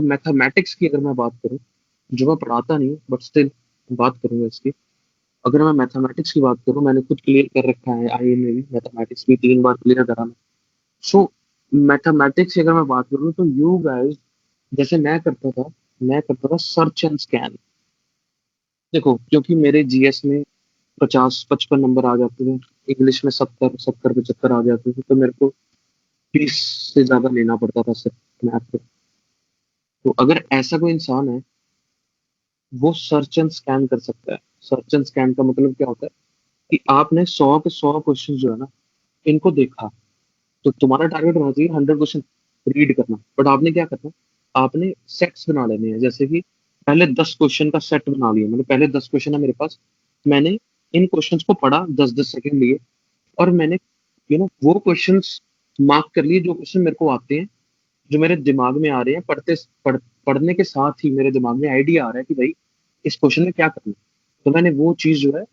Mathematics की अगर मैं बात करूं, जो मैं पढ़ाता नहीं हूँ बट स्टिल बात करूंगा इसकी। अगर मैं मैथमेटिक्स की बात करूं, मैंने खुद क्लियर कर रखा है आईए में भी, मैथमेटिक्स भी 3 बार क्लियर करा मैं। सो मैथमेटिक्स की अगर मैं बात करूं तो यू गाइस, जैसे मैं करता था सर्च एंड स्कैन। देखो, क्योंकि मेरे जीएस में 50-55 नंबर आ जाते थे, इंग्लिश में 70-75 आ जाते थे, तो मेरे को 20 से ज्यादा लेना पड़ता था सिर्फ मैथ पे। तो अगर ऐसा कोई इंसान है, वो सर्च एंड स्कैन कर सकता है। सर्च एंड स्कैन का मतलब क्या होता है कि आपने 100 के 100 क्वेश्चन जो है ना, इनको देखा, तो तुम्हारा टारगेट होना चाहिए 100 क्वेश्चन रीड करना। बट आपने क्या करना, आपने सेट्स बना लेने हैं। जैसे कि पहले 10 क्वेश्चन का सेट बना लिया, मतलब पहले 10 क्वेश्चन है मेरे पास, मैंने इन क्वेश्चंस को पढ़ा, 10-10 सेकंड लिए, और मैंने वो क्वेश्चंस मार्क कर लिए जो क्वेश्चन मेरे को आते हैं, जो मेरे दिमाग में आ रहे हैं। पढ़ने के साथ ही मेरे दिमाग में आइडिया आ रहा है कि भाई इस क्वेश्चन में क्या करना है। तो मैंने वो चीज जो है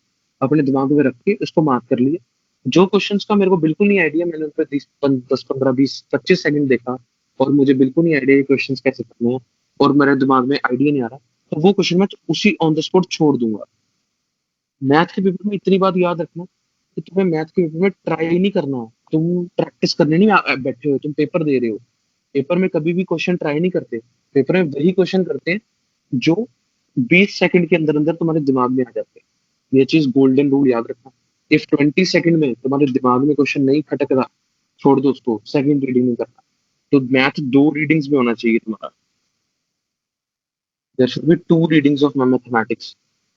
अपने दिमाग में रख के उसको मार्क कर लिया। जो क्वेश्चंस का मेरे को बिल्कुल नहीं आइडिया, मैंने उन पर 10-15-20-25 सेकंड देखा, और मुझे बिल्कुल नहीं आइडिया ये क्वेश्चन कैसे करने हैं, और मेरे दिमाग में आइडिया नहीं आ रहा, तो वो क्वेश्चन मैं उसी ऑन द स्पॉट छोड़ दूंगा। मैथ के पेपर में इतनी बात याद रखना कि तुम्हें मैथ के पेपर में ट्राई नहीं करना। तुम प्रैक्टिस करने नहीं बैठे हो, तुम पेपर दे रहे हो। पेपर में कभी भी क्वेश्चन ट्राई नहीं करते। पेपर में वही क्वेश्चन करते हैं जो 20 सेकंड के अंदर अंदर तुम्हारे दिमाग में आ जाते हैं। ये चीज गोल्डन रूल याद रखना। इफ 20 सेकंड में तुम्हारे दिमाग में क्वेश्चन नहीं खटक रहा, छोड़ दो उसको, सेकंड रीडिंग नहीं करना। तो मैथ 2 रीडिंग्स में होना चाहिए तुम्हारा। There should be 2 readings of mathematics.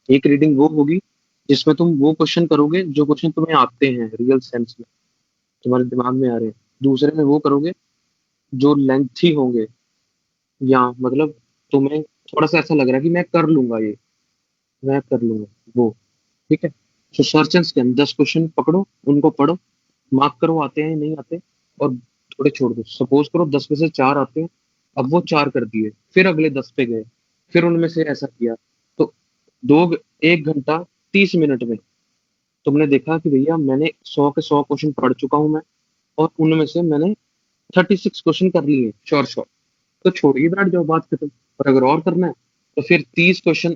एक रीडिंग वो होगी जिसमें तुम वो क्वेश्चन करोगे जो क्वेश्चन तुम्हें आते हैं रियल सेंस में, तुम्हारे दिमाग में आ रहे हैं। दूसरे में वो करोगे जो लेंथी होंगे, या मतलब तुम्हें थोड़ा सा ऐसा लग रहा है कि मैं कर लूंगा ये, मैं कर लूंगा वो। ठीक है। तो सर्च एंड स्कैन, 10 क्वेश्चन पकड़ो, उनको पढ़ो, मार्क करो आते हैं नहीं आते, और थोड़े छोड़ दो। सपोज करो 10 में से 4 आते हैं, अब वो 4 कर दिए, फिर अगले 10 पे गए, फिर उनमें से ऐसा किया। तो 1 घंटा 30 मिनट में तुमने देखा कि भैया मैंने 100 के 100 क्वेश्चन पढ़ चुका हूं मैं, और उनमें से मैंने 36 क्वेश्चन कर लिए श्योर श्योर। तो छोड़िए, बैठ जाओ, बात खत्म। और अगर और करना है तो फिर 30 क्वेश्चन,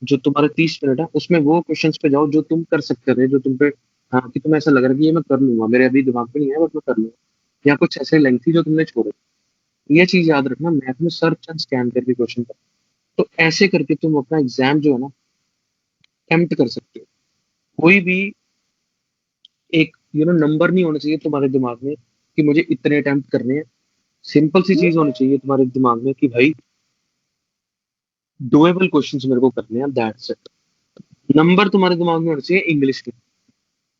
जो तुम्हारे 30 मिनट है उसमें वो क्वेश्चंस पे जाओ जो तुम कर सकते थे, जो तुम पे, हाँ, कि तुम्हें ऐसा लग रहा है कि ये मैं कर लूंगा, मेरे अभी दिमाग में नहीं है बट मैं कर लूंगा, या कुछ ऐसे लेंथी जो तुमने छोड़े। ये चीज याद रखना, मैथ में सर्च एंड स्कैन करके क्वेश्चन कर। तो ऐसे करके तुम अपना एग्जाम जो है ना अटेम्प्ट कर सकते हो। कोई भी एक नंबर नहीं होना चाहिए तुम्हारे दिमाग में कि मुझे इतने अटेम्प्ट करने हैं। सिंपल सी चीज होनी चाहिए तुम्हारे दिमाग में कि भाई डुएबल क्वेश्चंस मेरे को करने हैं, दैट्स इट। नंबर तुम्हारे दिमाग में होना चाहिए इंग्लिश के,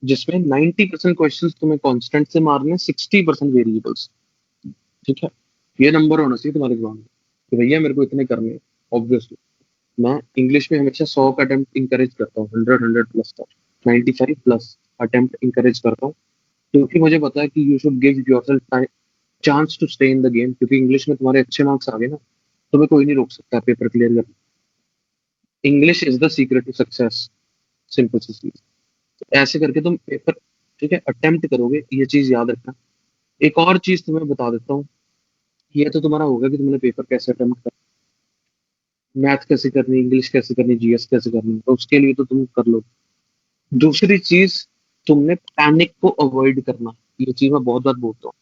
जिसमें 90% क्वेश्चन तुम्हें कांस्टेंट से मारने, 60% वेरिएबल्स। ठीक है। ये नंबर होना चाहिए तुम्हारे दिमाग में कि भैया मेरे को इतने करने हैं। ऑब्वियसली मैं इंग्लिश में हमेशा 100 का अटेम्प्ट इंकरेज करता हूँ, 100 प्लस का, 95 प्लस अटेम्प्ट इंकरेज करता हूँ, क्योंकि मुझे पता है कि you should give yourself chance to stay in the game. क्योंकि इंग्लिश में तुम्हारे अच्छे मार्क्स आ गए ना, तुम्हें कोई नहीं रोक सकता पेपर क्लियर करना। English is the secret to success, simple सी चीज। ऐसे करके तुम पेपर, ठीक है, अटेम्प्ट करोगे, ये चीज याद रखना। एक और चीज तुम्हें बता देता हूँ। ये तो तुम्हारा होगा कि तुमने पेपर कैसे अटेम्प्ट कर, मैथ कैसे करनी, इंग्लिश कैसे करनी, जीएस कैसे करनी, तो उसके लिए तो तुम कर लो। दूसरी चीज, तुमने पैनिक को अवॉइड करना। ये चीज मैं बहुत बार बोलता हूँ,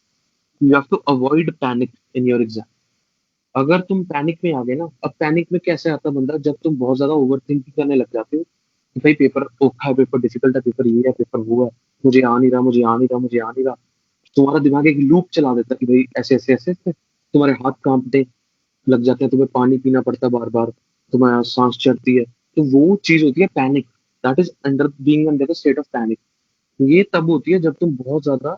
you have to avoid panic in your exam. अगर तुम पैनिक में आ गए ना, अब पैनिक में कैसे आता है बंदा, जब तुम बहुत ज्यादा ओवर थिंकिंग करने लग जाते हो कि भाई पेपर औखा है, पेपर डिफिकल्ट है, पेपर ये है, पेपर वो है, मुझे आ नहीं रहा, मुझे आ नहीं रहा, मुझे आ नहीं रहा। तुम्हारा दिमाग एक लूप चला देता है कि भाई ऐसे ऐसे ऐसे ऐसे। तुम्हारे हाथ कांपने लग जाते हैं, तुम्हें पानी पीना पड़ता है बार बार, तुम्हारा सांस चढ़ती है। तो वो चीज होती है panic. That is under being under the state of panic. ये तब होती है जब तुम बहुत ज्यादा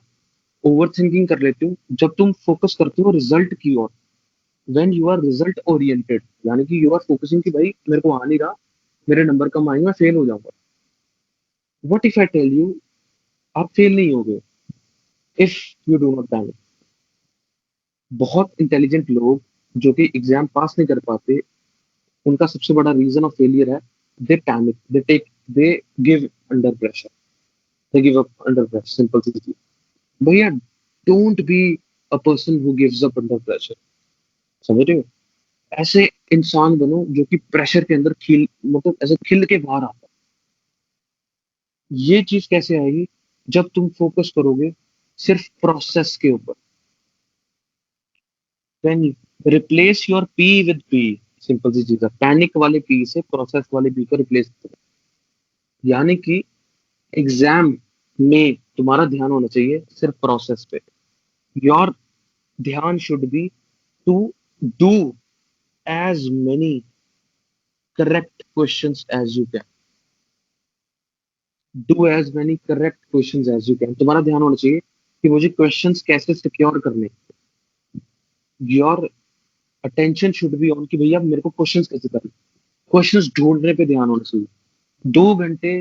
ओवर थिंकिंग कर लेते हो, जब तुम फोकस करते हो रिजल्ट की ओर। When you are result oriented, यानी कि यू आर फोकसिंग कि भाई मेरे को आ नहीं रहा, मेरे नंबर कम आएंगे, मैं फेल हो जाऊंगा। What if I tell you, आप फेल नहीं होगे if you do not panic. बहुत इंटेलिजेंट लोग जो कि एग्जाम पास नहीं कर पाते, उनका सबसे बड़ा रीजन ऑफ फेलियर है they panic, they give under pressure, they give up under pressure. Simple सी चीज। भैया don't be a person who gives up under pressure. समझ रहे हो? ऐसे इंसान बनो जो कि प्रेशर के अंदर खिल मतलब ऐसे खिल के बाहर आता है। ये चीज कैसे आएगी? जब तुम फोकस करोगे सिर्फ प्रोसेस के ऊपर। Then replace your P with P. Simple सी चीज है, पैनिक वाले पी से प्रोसेस वाले पी को रिप्लेस करो। यानी कि एग्जाम में तुम्हारा ध्यान होना चाहिए सिर्फ प्रोसेस पे। योर ध्यान should be to do as many correct questions as you can। do as many correct questions as you can। तुम्हारा ध्यान होना चाहिए कि मुझे क्वेश्चंस कैसे सिक्योर करने। Your attention should be on कि भैया मेरे को क्वेश्चंस कैसे करने। क्वेश्चंस ढूंढने पे ध्यान होना चाहिए। 2 घंटे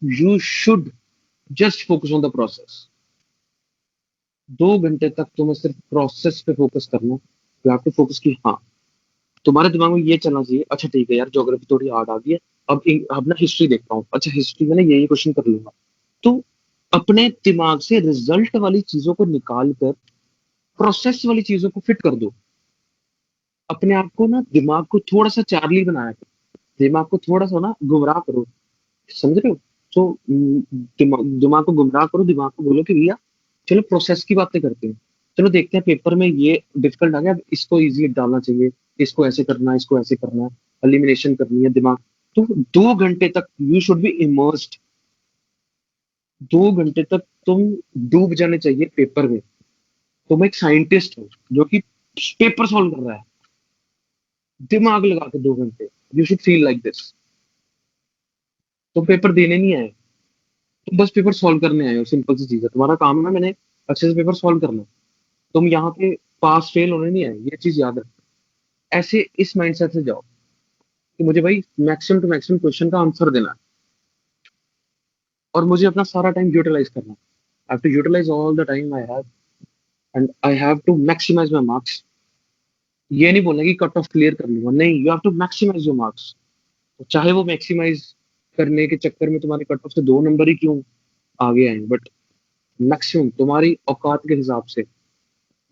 you should just focus on the process. 2 घंटे तक तुम्हें सिर्फ प्रोसेस पे फोकस करना। यू हैव टू फोकस कि हाँ, तुम्हारे दिमाग में ये चलना चाहिए, अच्छा ठीक है यार ज्योग्राफी थोड़ी हार्ड आ गई है, अब ना हिस्ट्री देखता हूँ, अच्छा हिस्ट्री में ना यही क्वेश्चन कर लूंगा। तो अपने दिमाग से रिजल्ट वाली चीजों को निकाल कर प्रोसेस वाली चीजों को फिट कर दो। अपने आप को ना, दिमाग को थोड़ा सा चार्ली बनाया करो। दिमाग को थोड़ा सा ना गुमराह करो। समझ रहे हो? तो दिमाग को गुमराह करो। दिमाग को बोलो कि भैया चलो प्रोसेस की बातें करते हैं। चलो देखते हैं पेपर में ये डिफिकल्ट आ गया, अब इसको इजी डालना चाहिए। इसको ऐसे करना है, इसको ऐसे करना है, एलिमिनेशन करनी है दिमाग। तो 2 घंटे तक यू शुड बी इमर्स्ड। 2 घंटे तक तुम डूब जाने चाहिए पेपर में। तुम एक साइंटिस्ट हो जो कि पेपर सॉल्व कर रहा है, दिमाग लगा के 2 घंटे। You should feel like this. तुम पेपर देने नहीं आए, तुम बस पेपर सॉल्व करने आए हो। सिंपल सी चीज है, तुम्हारा काम है मैंने अच्छे से पेपर सॉल्व करना। तुम यहाँ पे पास फेल होने नहीं आए, ये चीज याद रखो। ऐसे इस माइंडसेट से जाओ कि मुझे भाई मैक्सिमम टू मैक्सिमम क्वेश्चन का आंसर देना है और मुझे अपना सारा टाइम यूटिलाइज करना है। I have to utilise all the time I have and I have to maximise my marks. ये नहीं बोलना कि कट ऑफ क्लियर कर लूंगा, नहीं, you have to maximise your marks. चाहे वो मैक्सिमाइज करने के चक्कर में तुम्हारे कट ऑफ से 2 नंबर ही क्यों आगे आए, बट मैक्सिमम तुम्हारी औकात के हिसाब से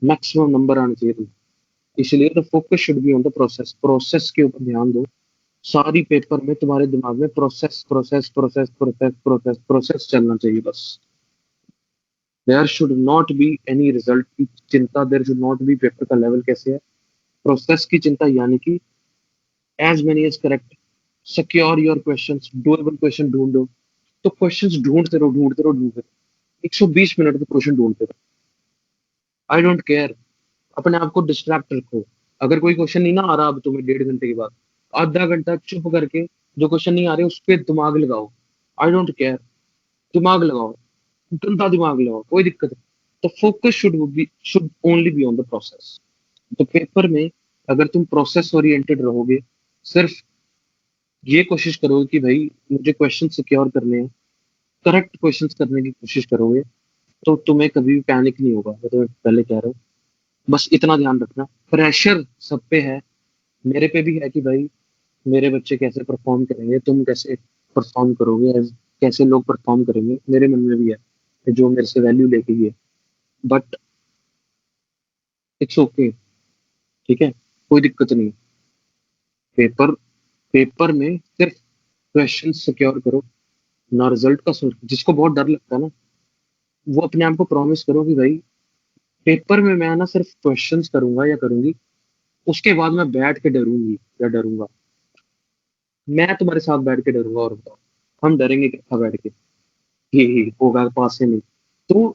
मैक्सिमम नंबर आने चाहिए तुम्हें। इसलिए the focus should be on the process. Process के ऊपर ध्यान दो। सारी पेपर में तुम्हारे दिमाग में process process process process process process चलना चाहिए बस। There should not be any result की चिंता। There should not be paper का लेवल कैसे है, प्रोसेस की चिंता। यानी कि as many as correct, secure your questions, doable question ढूंढो। तो क्वेश्चंस ढूंढते रहो ढूंढते रहो ढूंढते रहो। 120 मिनट के क्वेश्चन ढूंढते रहो। I don't care. अपने आप को डिस्ट्रैक्ट रखो। अगर कोई क्वेश्चन नहीं ना आ रहा अब तुम्हें 1.5 घंटे के बाद, आधा घंटा चुप करके जो क्वेश्चन नहीं आ रहे उस पर दिमाग लगाओ। आई डोंट केयर, दिमाग लगाओ, गंदा दिमाग लगाओ, कोई दिक्कत नहीं। तो focus should only be on the process. तो पेपर में अगर तुम प्रोसेस ओरिएंटेड रहोगे, सिर्फ ये कोशिश करोगे कि भाई मुझे क्वेश्चन सिक्योर करने हैं, करेक्ट क्वेश्चंस करने की कोशिश करोगे, तो तुम्हें कभी भी पैनिक नहीं होगा। मैं तुम्हें पहले कह रहा हूँ, बस इतना ध्यान रखना। प्रेशर सब पे है, मेरे पे भी है कि भाई मेरे बच्चे कैसे परफॉर्म करेंगे, तुम कैसे परफॉर्म करोगे, कैसे लोग परफॉर्म करेंगे, मेरे मन में भी है जो मेरे से वैल्यू लेके ही है। बट इट्स ओके, ठीक है, कोई दिक्कत नहीं। पेपर पेपर में सिर्फ क्वेश्चन सिक्योर करो, ना रिजल्ट का सोच। जिसको बहुत डर लगता है ना, वो अपने आप को प्रॉमिस करो कि भाई पेपर में मैं ना सिर्फ क्वेश्चंस करूंगा या करूंगी, उसके बाद मैं बैठ के डरूंगी या डरूंगा। मैं तुम्हारे साथ बैठ के डरूंगा और बताओ हम डरेंगे कितना बैठ के, ये होगा पास से नहीं। तो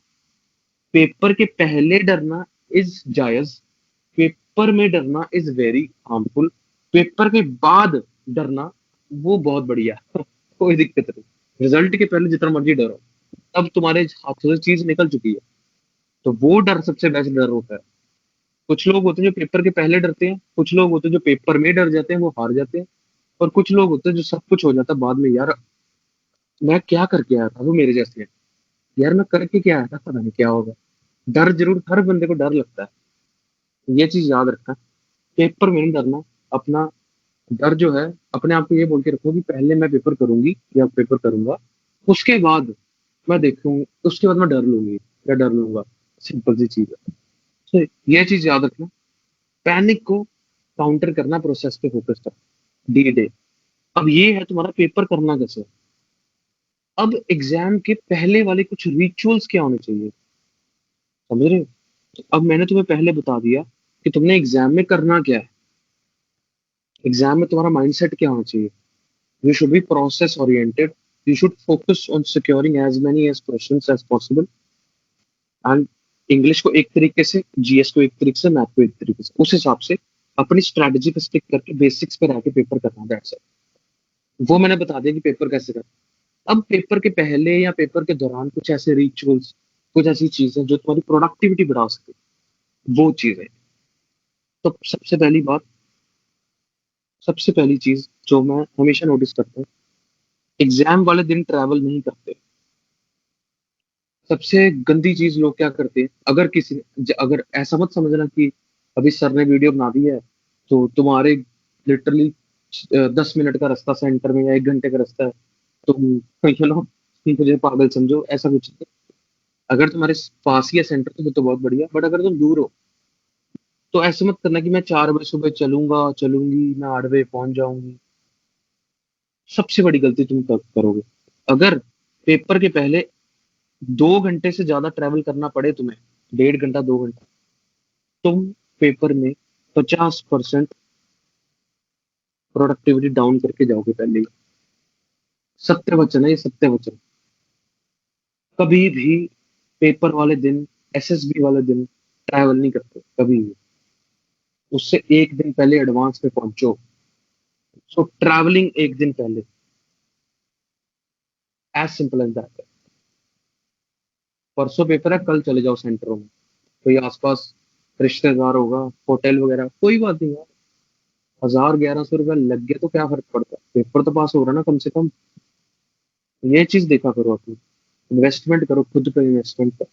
पेपर के पहले डरना इज जायज, पेपर में डरना इज वेरी हार्मफुल। पेपर के बाद डरना वो बहुत बढ़िया कोई दिक्कत नहीं। रिजल्ट के पहले जितना मर्जी डरो, तब तुम्हारे हाथों से चीज निकल चुकी है। तो वो डर सबसे बेस्ट डर होता है। कुछ लोग होते हैं जो पेपर के पहले डरते हैं, कुछ लोग होते हैं जो पेपर में डर जाते हैं, वो हार जाते हैं। और कुछ लोग होते हैं जो सब कुछ हो जाता है बाद में, यार मैं क्या करके आया था, वो मेरे जैसे है, यार मैं करके क्या आया था पता नहीं क्या होगा। डर जरूर हर बंदे को डर लगता है, ये चीज याद रखना। पेपर में नहीं डरना। अपना डर जो है, अपने आप को ये बोल के रखो कि पहले मैं पेपर करूंगी या पेपर करूंगा, उसके बाद मैं देखूंगी, उसके बाद मैं डर लूंगी या डर लूंगा। सिंपल सी चीज है। तो ये चीज याद रखना। पैनिक को काउंटर करना, प्रोसेस पे फोकस करना, डी डे। अब ये है तुम्हारा पेपर करना कैसे। अब एग्जाम के पहले वाले कुछ रिचुअल्स क्या होने चाहिए, समझ रहे हो। तो अब मैंने तुम्हें पहले बता दिया कि तुमने एग्जाम में करना क्या है। एग्जाम में तुम्हारा माइंडसेट क्या होना चाहिए। You should be process oriented, you should focus on securing as many as questions as possible, and English को एक तरीके से, जीएस को एक तरीके से, मैथ को एक तरीके से, उस हिसाब से अपनी स्ट्रैटेजी पे स्टिक करके बेसिक्स पे रह के पेपर करना, दैट्स इट। वो मैंने बता दिया कि पेपर कैसे करना। अब पेपर के पहले या पेपर के दौरान कुछ ऐसे रिचुअल्स, कुछ ऐसी चीजें जो तुम्हारी प्रोडक्टिविटी बढ़ा सके, वो चीजें। तो सबसे पहली चीज जो मैं हमेशा नोटिस करता हूँ, एग्जाम वाले दिन ट्रैवल नहीं करते। सबसे गंदी चीज लोग क्या करते हैं, अगर अगर ऐसा मत समझना कि अभी सर ने वीडियो बना दी है तो तुम्हारे लिटरली 10 मिनट का रास्ता सेंटर में या 1 घंटे का रास्ता है, तुम मुझे पागल समझो, ऐसा कुछ नहीं। अगर तुम्हारे पास ही है सेंटर तो बहुत बढ़िया, बट अगर तुम दूर हो तो ऐसे मत करना कि मैं 4 बजे सुबह चलूंगा चलूंगी, मैं 8 बजे पहुंच जाऊंगी। सबसे बड़ी गलती तुम तब करोगे। अगर पेपर के पहले 2 घंटे से ज्यादा ट्रेवल करना पड़े तुम्हें, 1.5 घंटा 2 घंटा, तुम पेपर में 50% प्रोडक्टिविटी डाउन करके जाओगे पहले ही। सत्य वचन है ये, सत्य वचन। कभी भी पेपर वाले दिन, एसएसबी वाले दिन ट्रैवल नहीं करते कभी भी। उससे एक दिन पहले एडवांस में पहुंचो। सो ट्रैवलिंग एक दिन पहले, एज सिंपल एज दैट। परसों पेपर है, कल चले जाओ सेंटरों में, कोई आसपास रिश्तेदार होगा, होटल वगैरह, कोई बात नहीं यार। 1000-1100 रुपया लग गया तो क्या फर्क पड़ता है, पेपर तो पास हो रहा ना कम से कम। ये चीज देखा करो अपनी, इन्वेस्टमेंट करो खुद पे, इन्वेस्टमेंट करो।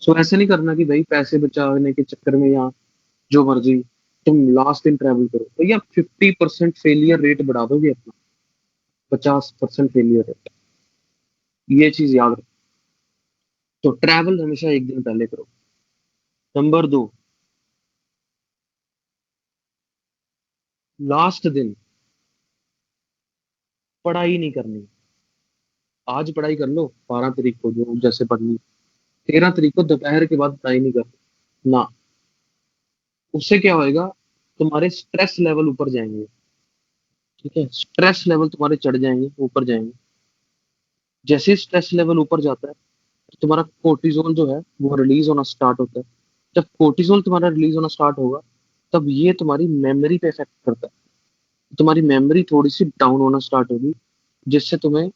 सो ऐसे नहीं करना कि भाई पैसे बचाने के चक्कर में या जो मर्जी तुम लास्ट दिन ट्रैवल करो, तो या 50% फेलियर रेट बढ़ा दोगे अपना, 50% फेलियर रेट। ये चीज याद रखो। तो ट्रैवल हमेशा एक दिन पहले करो। नंबर 2, लास्ट दिन पढ़ाई नहीं करनी। आज पढ़ाई कर लो 12 तारीख को जो जैसे पढ़नी, 13 तारीख को दोपहर के बाद पढ़ाई नहीं करनी ना। उससे क्या होएगा, तुम्हारे स्ट्रेस लेवल ऊपर जाएंगे। ठीक है, स्ट्रेस लेवल तुम्हारे चढ़ जाएंगे, ऊपर जाएंगे। जैसे स्ट्रेस लेवल ऊपर जाता है तो तुम्हारा कोर्टिजोल जो है वो रिलीज होना स्टार्ट होता है। जब कोर्टिजोल तुम्हारा रिलीज होना स्टार्ट होगा, तब ये तुम्हारी मेमोरी पे इफेक्ट करता है। तुम्हारी मेमोरी थोड़ी सी डाउन होना स्टार्ट होगी, जिससे तुम्हें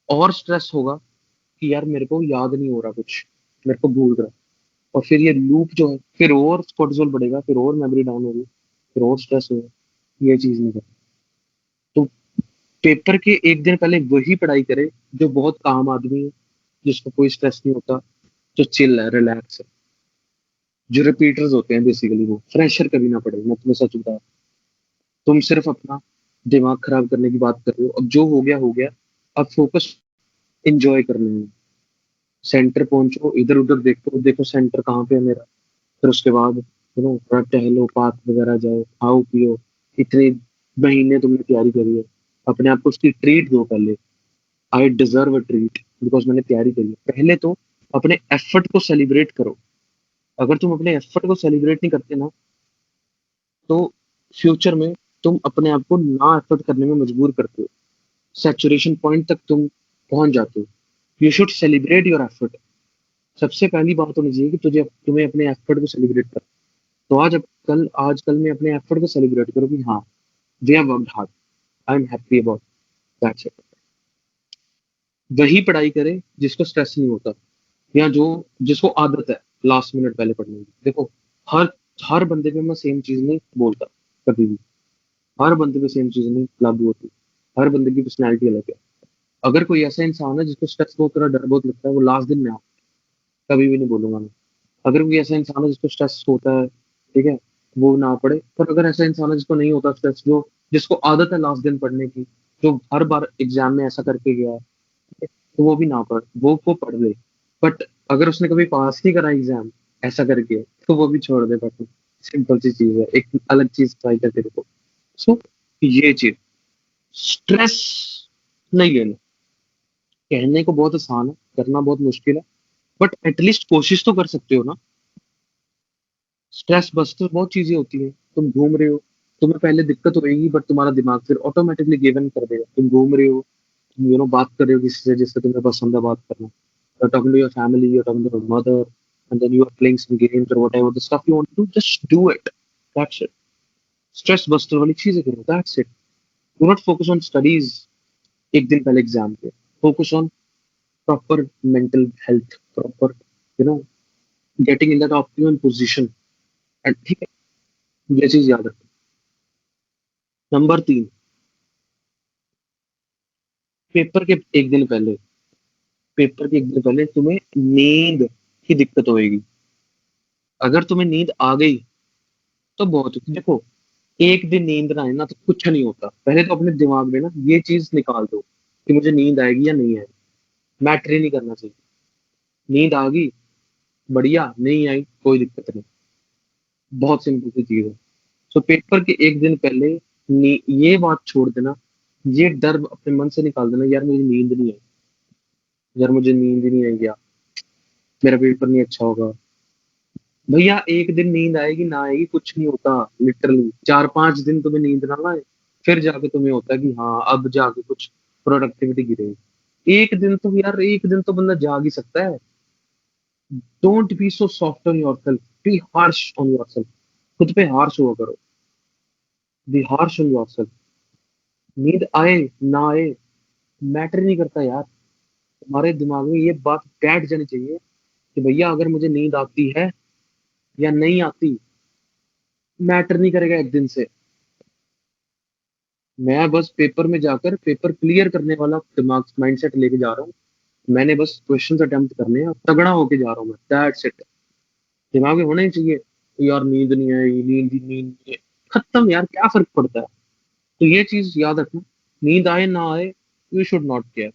और स्ट्रेस होगा कि यार मेरे को याद नहीं हो रहा कुछ, मेरे को भूल रहा है। और फिर ये लूप जो है, फिर और कोर्टिसोल बढ़ेगा, फिर और मेमोरी डाउन होगी, फिर और स्ट्रेस होगा। ये चीज नहीं करनी। तो पेपर के एक दिन पहले वही पढ़ाई करे जो बहुत काम आदमी है, जिसको कोई स्ट्रेस नहीं होता, जो चिल है, रिलैक्स है। जो रिपीटर्स होते हैं बेसिकली, वो फ्रेशर कभी ना पड़े, मैं तुम्हें सच बता। तुम सिर्फ अपना दिमाग खराब करने की बात कर रहे हो। अब जो हो गया हो गया, अब फोकस एंजॉय करने में। सेंटर पहुंचो, इधर उधर देखो, देखो सेंटर कहाँ पे है मेरा। फिर उसके बाद थोड़ा टहलो, पार्क वगैरह जाओ, खाओ पियो। इतने महीने तुमने तैयारी करी है, अपने आप को उसकी ट्रीट दो पहले। I deserve a treat because मैंने तैयारी करी है। पहले तो अपने एफर्ट को सेलिब्रेट करो। अगर तुम अपने एफर्ट को सेलिब्रेट नहीं करते ना, तो फ्यूचर में तुम अपने आप को ना एफर्ट करने में मजबूर करते हो। सैचुरेशन पॉइंट तक तुम पहुंच जाते हो। You should celebrate your effort. सबसे पहली बात होनी चाहिए कि तुम्हें अपने एफर्ट को सेलिब्रेट कर। तो आज कल में अपने एफर्ट को सेलिब्रेट करो कि हाँ, we have worked hard, I am happy about that's it. वही पढ़ाई करे जिसको स्ट्रेस नहीं होता, या जो जिसको आदत है लास्ट मिनट पहले पढ़ने की। देखो, हर हर बंदे पे मैं सेम चीज नहीं बोलता कभी भी। हर बंदे पे सेम चीज नहीं लागू होती। हर बंदे की पर्सनैलिटी अलग है। अगर कोई ऐसा इंसान है जिसको स्ट्रेस बहुत होता है, डर बहुत लगता है, वो लास्ट दिन में आओ, कभी भी नहीं बोलूंगा मैं। अगर कोई ऐसा इंसान है जिसको स्ट्रेस होता है, ठीक है, वो ना पढ़े। पर अगर ऐसा इंसान है जिसको नहीं होता स्ट्रेस, जो जिसको आदत है लास्ट दिन पढ़ने की, जो हर बार एग्जाम में ऐसा करके गया है, ठीक है, तो वो भी ना पढ़े, वो पढ़ ले। बट अगर उसने कभी पास नहीं करा एग्जाम ऐसा करके, तो वो भी छोड़ दे पढ़ना। सिंपल सी चीज है, एक अलग चीज ट्राई करके देखो। सो ये चीज, स्ट्रेस नहीं लेना। कहने को बहुत आसान है, करना बहुत मुश्किल है, बट एटलीस्ट कोशिश तो कर सकते हो ना। स्ट्रेस बस्टर बहुत चीजें होती है। तुम घूम रहे हो, तुम्हें पहले दिक्कत होगी, बट तुम्हारा दिमाग फिर ऑटोमेटिकली गिवन कर देगा। तुम घूम रहे हो, तुम बात कर रहे हो किसी से जिससे तुम्हें पसंद है बात करना, you're talking to your family, you're talking to your mother, and then you are playing some games or whatever the stuff you want to do, just do it. That's it. Stress buster वाली चीजें करो, that's it. Do not focus on studies एक दिन पहले exam के। Focus on proper mental health, proper, you know, getting in that optimum position. And ठीक है, ये चीज याद रखो। नंबर 3, पेपर के एक दिन पहले, पेपर के एक दिन पहले तुम्हें नींद की दिक्कत होगी। अगर तुम्हें नींद आ गई तो बहुत, देखो, एक दिन नींद ना आए ना तो कुछ नहीं होता। पहले तो अपने दिमाग में ना ये चीज निकाल दो कि मुझे नींद आएगी या नहीं आएगी। मैटर ही नहीं करना चाहिए। नींद आ गई, बढ़िया, नहीं आई कोई दिक्कत नहीं। बहुत सिंपल सी चीज है। सो पेपर के एक दिन पहले ये बात छोड़ देना, ये डर अपने मन से निकाल देना, यार मुझे नींद नहीं आई, यार मुझे नींद ही नहीं आई, यार मेरा पेपर नहीं अच्छा होगा। भैया एक दिन नींद आएगी ना आएगी कुछ नहीं होता। लिटरली 4-5 दिन तुम्हें नींद ना आए, फिर जाके तुम्हें होता है कि हाँ अब जाके कुछ प्रोडक्टिविटी गिरेगी। एक दिन तो यार, एक दिन तो बंदा जाग ही सकता है। Don't be so soft on yourself, B harsh on yourself. खुद पे हार्श हुआ करो, बी हार्श ऑन योरसेल्फ। नींद आए ना आए मैटर नहीं करता यार। तुम्हारे दिमाग में ये बात बैठ जानी चाहिए कि भैया अगर मुझे नींद आती है या नहीं आती, मैटर नहीं करेगा एक दिन से। मैं बस पेपर में जाकर पेपर क्लियर करने वाला दिमाग माइंडसेट लेके जा रहा हूँ। मैंने बस क्वेश्चंस अटेम्प्ट करने हैं, तगड़ा होके जा रहा हूँ मैं, दैट्स इट। दिमाग में होना ही चाहिए यार नींद नहीं आई, नींद ही नींद नहीं है। खत्म यार, क्या फर्क पड़ता है। तो ये चीज याद रखना, नींद आए ना आए, you should not care.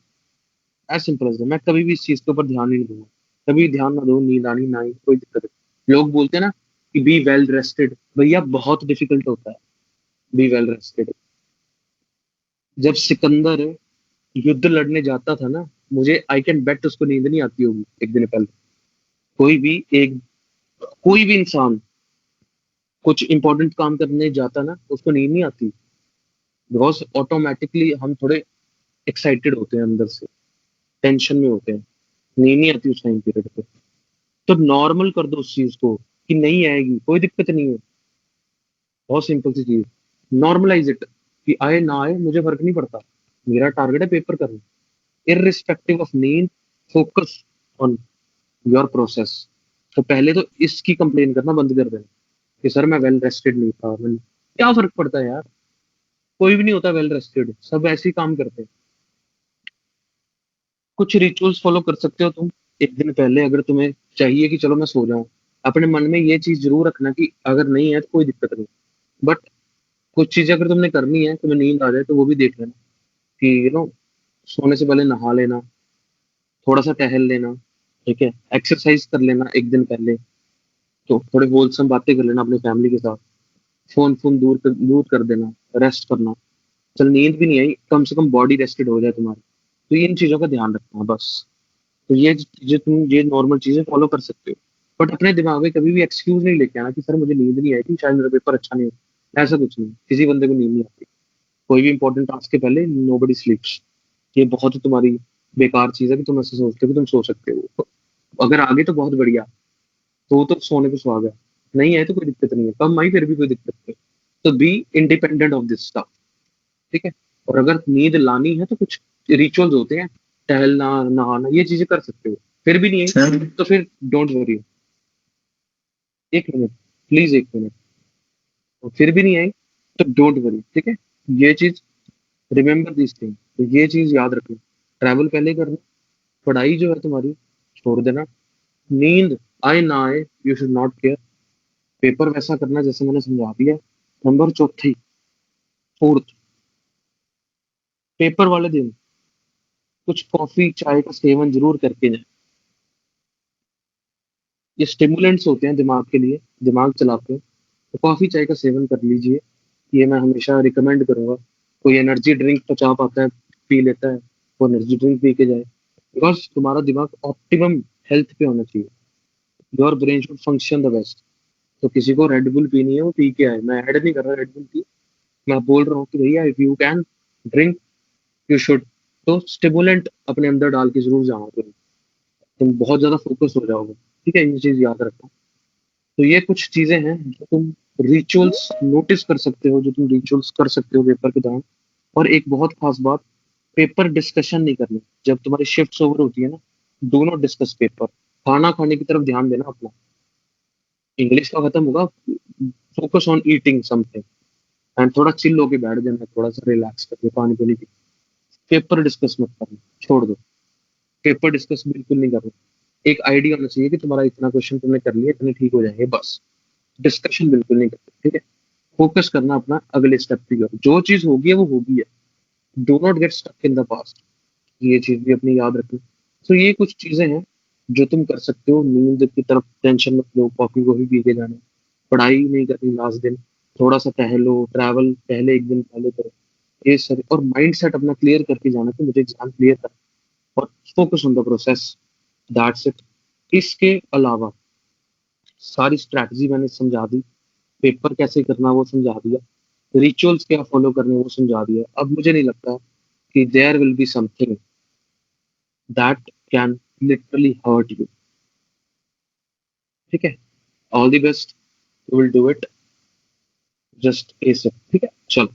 As simple as. मैं कभी भी इस चीज के ऊपर ध्यान नहीं दूंगा। कभी ध्यान ना दो, नींद आनी ना आई कोई दिक्कत नहीं। लोग बोलते हैं ना कि बी वेल रेस्टेड, भैया बहुत डिफिकल्ट होता है बी वेल रेस्टेड। जब सिकंदर युद्ध लड़ने जाता था ना, मुझे आई कैन बेट उसको नींद नहीं आती होगी एक दिन पहले। कोई भी एक कोई भी इंसान कुछ इंपॉर्टेंट काम करने जाता ना, उसको नींद नहीं आती। बिकॉज ऑटोमेटिकली हम थोड़े एक्साइटेड होते हैं अंदर से, टेंशन में होते हैं, नींद नहीं आती उस टाइम पीरियड पे। तो नॉर्मल कर दो उस चीज को कि नहीं आएगी, कोई दिक्कत नहीं है। बहुत सिंपल सी चीज, नॉर्मलाइज इट कि आए ना आए मुझे फर्क नहीं पड़ता। मेरा टारगेट है पेपर करना, इररिस्पेक्टिव ऑफ नींद। Focus on your process. तो पहले तो इसकी कंप्लेन करना बंद कर देना कि सर मैं वेल रेस्टेड नहीं था। मैं, क्या फर्क पड़ता है यार, कोई भी नहीं होता वेल रेस्टेड, सब ऐसे ही काम करते हैं। कुछ रिचुअल्स फॉलो कर सकते हो तुम एक दिन पहले। अगर तुम्हें चाहिए कि चलो मैं सो जाऊं, अपने मन में ये चीज जरूर रखना कि अगर नहीं है तो कोई दिक्कत नहीं, बट कुछ चीजें अगर तुमने करनी है, तुम्हें नींद आ जाए तो वो भी देख लेना कि सोने से पहले नहा लेना, थोड़ा सा टहल लेना, ठीक है, एक्सरसाइज कर लेना एक दिन पहले। तो थोड़े होलसम बातें कर लेना अपनी फैमिली के साथ। फोन फोन दूर कर देना, रेस्ट करना। चल नींद भी नहीं आई, कम से कम बॉडी रेस्टेड हो जाए तुम्हारी। तो इन चीजों का ध्यान रखना बस। तो ये चीजें तुम, ये नॉर्मल चीजें फॉलो कर सकते हो। बट अपने दिमाग में कभी भी एक्सक्यूज नहीं लेके आना कि सर मुझे नींद नहीं आई थी, शायद मेरा पेपर अच्छा नहीं हो। ऐसा कुछ नहीं, किसी बंदे को नींद नहीं आती। कोई भी इंपॉर्टेंट टास्क के पहले नोबडी स्लीप्स। ये बहुत ही तुम्हारी बेकार चीज है कि तुम ऐसे सोचते हो कि तुम सो सकते हो। अगर आगे तो बहुत बढ़िया, तो सोने पे सुहागा है। नहीं है तो कोई दिक्कत नहीं है, कम आई फिर भी कोई दिक्कत नहीं। तो be independent of this stuff, ठीक है। और अगर नींद लानी है तो कुछ रिचुअल्स होते हैं, टहलना, नहाना, ये चीजें कर सकते हो। फिर भी नहीं आई तो फिर डोंट वरी। एक मिनट, प्लीज एक मिनट। और फिर भी नहीं आई तो डोंट वरी, ठीक है। ये चीज, रिमेम्बर दिस थिंग, तो ये चीज याद रखना। ट्रैवल पहले करना, पढ़ाई जो है तुम्हारी छोड़ देना। नींद आए ना आए you should not care. Paper वैसा करना जैसे मैंने समझा दिया। नंबर चौथी, फोर्थ, पेपर वाले दिन कुछ कॉफी चाय का सेवन जरूर करके जाए। ये स्टिमुलेंट्स होते हैं दिमाग के लिए, दिमाग चलाते हैं। तो कॉफी चाय का सेवन कर लीजिए, ये मैं हमेशा रिकमेंड करूंगा। कोई एनर्जी ड्रिंक तो चाह पाता है, पी लेता है, वो एनर्जी ड्रिंक पी के जाए, बिकॉज तुम्हारा दिमाग ऑप्टिमम हेल्थ पे होना चाहिए। Your brain should function the best. तो किसी को रेड बुल पीनी है वो पी के आए, मैं ऐड नहीं कर रहा रेड बुल की, मैं बोल रहा हूँ कि भैया if you can drink you should. तो स्टिमुलेंट अपने अंदर डाल के जरूर जाना, तुम बहुत ज्यादा फोकस हो जाओगे। ठीक है, ये चीज याद रखना। तो ये कुछ चीजें हैं जो तुम रिचुअल्स नोटिस कर सकते हो, जो तुम रिचुअल्स कर सकते हो पेपर के दौरान। और एक बहुत खास बात, पेपर डिस्कशन नहीं करनी। जब तुम्हारी शिफ्ट ओवर होती है ना, डू नॉट डिस्कस पेपर। खाना खाने की तरफ ध्यान देना अपना। इंग्लिश का खत्म होगा, focus on eating something and थोड़ा चिल होके बैठ जाना, थोड़ा सा रिलैक्स करके पानी पीने की। पेपर डिस्कस मत करना, छोड़ दो। पेपर डिस्कस बिल्कुल नहीं करना। एक आइडिया होना चाहिए कि तुम्हारा इतना क्वेश्चन तुमने कर लिया, इतने ठीक हो जाएंगे, बस। डिस्कशन बिल्कुल नहीं करते, ठीक है। फोकस करना अपना अगले स्टेप पे करो, जो चीज होगी है वो होगी है। Do not get stuck in the past. ये चीज भी अपनी याद रखनी। तो ये कुछ चीजें हैं जो तुम कर सकते हो। नींद की तरफ टेंशन मत लो, कॉफी को भी पी के जाना। पढ़ाई नहीं करनी लास्ट दिन, थोड़ा सा टहलो, ट्रैवल पहले एक दिन पहले करो। ये सर, और माइंड सेट अपना क्लियर करके जाना कि मुझे एग्जाम क्लियर करना, और focus on the process. That's it. इसके अलावा सारी स्ट्रैटेजी मैंने समझा दी, पेपर कैसे करना वो समझा दिया, रिचुअल्स क्या फॉलो करने वो समझा दिया। अब मुझे नहीं लगता कि there will be something that can literally hurt you. ठीक है, all the best, you will do it, just ace. ठीक है, चलो।